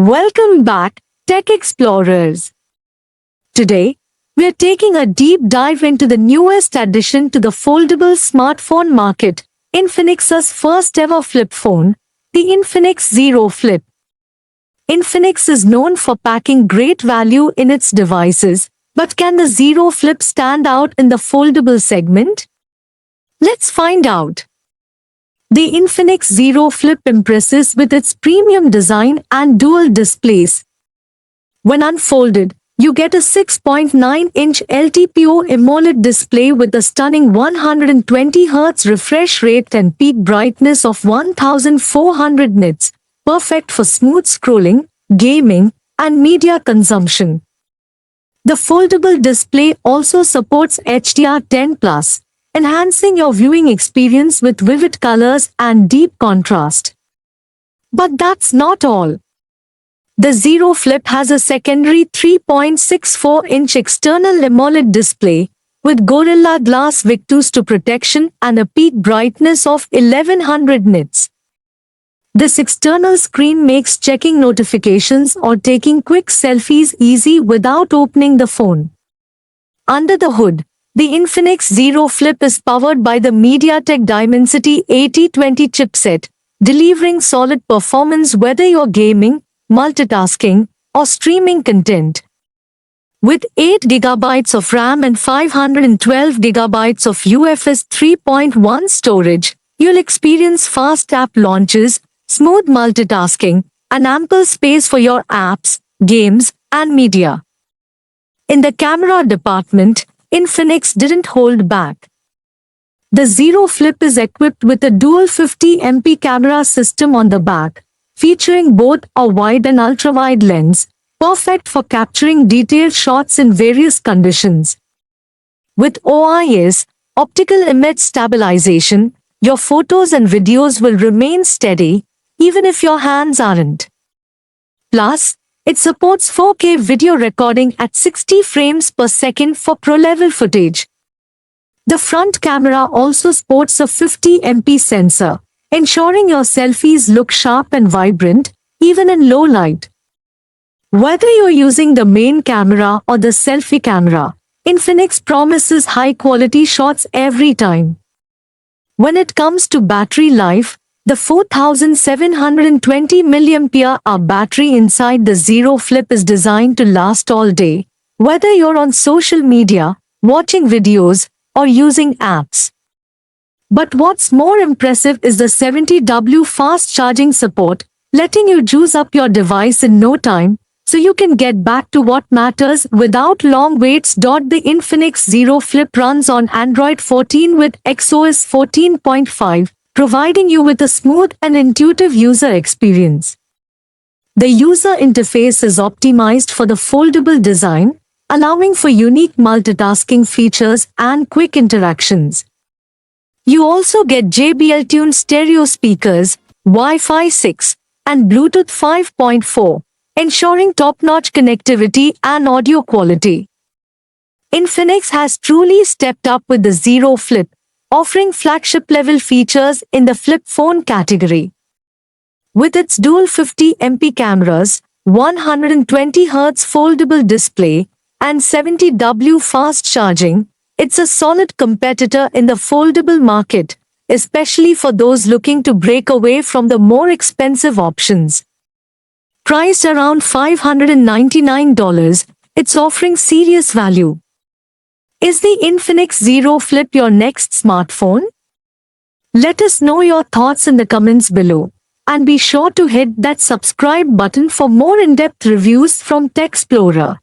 Welcome back, Tech Explorers. Today, we are taking a deep dive into the newest addition to the foldable smartphone market, Infinix's first ever flip phone, the Infinix Zero Flip. Infinix is known for packing great value in its devices, but can the Zero Flip stand out in the foldable segment? Let's find out. The Infinix Zero Flip impresses with its premium design and dual displays. When unfolded, you get a 6.9-inch LTPO AMOLED display with a stunning 120Hz refresh rate and peak brightness of 1400 nits, perfect for smooth scrolling, gaming, and media consumption. The foldable display also supports HDR10+, enhancing your viewing experience with vivid colors and deep contrast. But that's not all. The Zero Flip has a secondary 3.64-inch external AMOLED display with Gorilla Glass Victus 2 protection and a peak brightness of 1100 nits. This external screen makes checking notifications or taking quick selfies easy without opening the phone. Under the hood, the Infinix Zero Flip is powered by the MediaTek Dimensity 8020 chipset, delivering solid performance whether you're gaming, multitasking, or streaming content. With 8GB of RAM and 512GB of UFS 3.1 storage, you'll experience fast app launches, smooth multitasking, and ample space for your apps, games, and media. In the camera department, Infinix didn't hold back. The Zero Flip is equipped with a dual 50MP camera system on the back, featuring both a wide and ultra-wide lens, perfect for capturing detailed shots in various conditions. With OIS, optical image stabilization, your photos and videos will remain steady, even if your hands aren't. Plus, it supports 4K video recording at 60 frames per second for pro-level footage. The front camera also sports a 50MP sensor, ensuring your selfies look sharp and vibrant, even in low light. Whether you're using the main camera or the selfie camera, Infinix promises high-quality shots every time. When it comes to battery life, the 4720 mAh battery inside the Zero Flip is designed to last all day, whether you're on social media, watching videos, or using apps. But what's more impressive is the 70W fast charging support, letting you juice up your device in no time, so you can get back to what matters without long waits. The Infinix Zero Flip runs on Android 14 with XOS 14.5, providing you with a smooth and intuitive user experience. The user interface is optimized for the foldable design, allowing for unique multitasking features and quick interactions. You also get JBL-tuned stereo speakers, Wi-Fi 6, and Bluetooth 5.4, ensuring top-notch connectivity and audio quality. Infinix has truly stepped up with the Zero Flip, offering flagship-level features in the flip phone category. With its dual 50MP cameras, 120Hz foldable display, and 70W fast charging, it's a solid competitor in the foldable market, especially for those looking to break away from the more expensive options. Priced around $599, it's offering serious value. Is the Infinix Zero Flip your next smartphone? Let us know your thoughts in the comments below, and be sure to hit that subscribe button for more in-depth reviews from Tech Explorer.